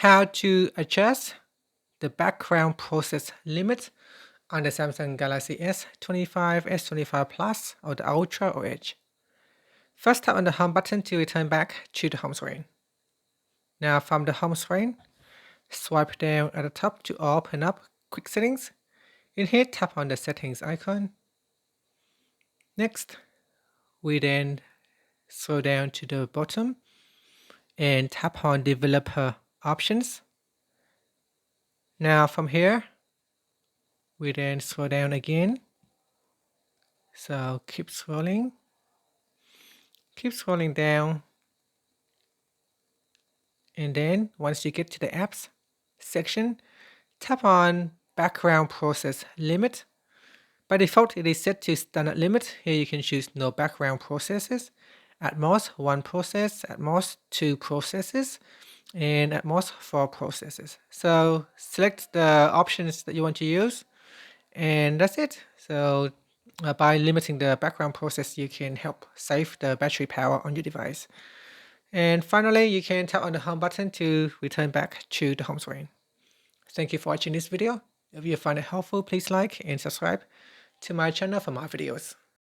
how to adjust the background process limit on the Samsung Galaxy S25, S25 Plus, or the Ultra or Edge. First, tap on the home button to return back to the home screen. Now from the home screen, swipe down at the top to open up Quick Settings. In here, tap on the settings icon. Next, we then scroll down to the bottom and tap on developer options. Now from here, we then scroll down again. So keep scrolling down. And then once you get to the apps section, tap on background process limit. By default, it is set to standard limit. Here you can choose no background processes, at most 1 process, at most 2 processes, and at most 4 processes. So select the options that you want to use, and that's it. So by limiting the background process, you can help save the battery power on your device. And finally, you can tap on the home button to return back to the home screen. Thank you for watching this video. If you find it helpful, please like and subscribe to my channel for more videos.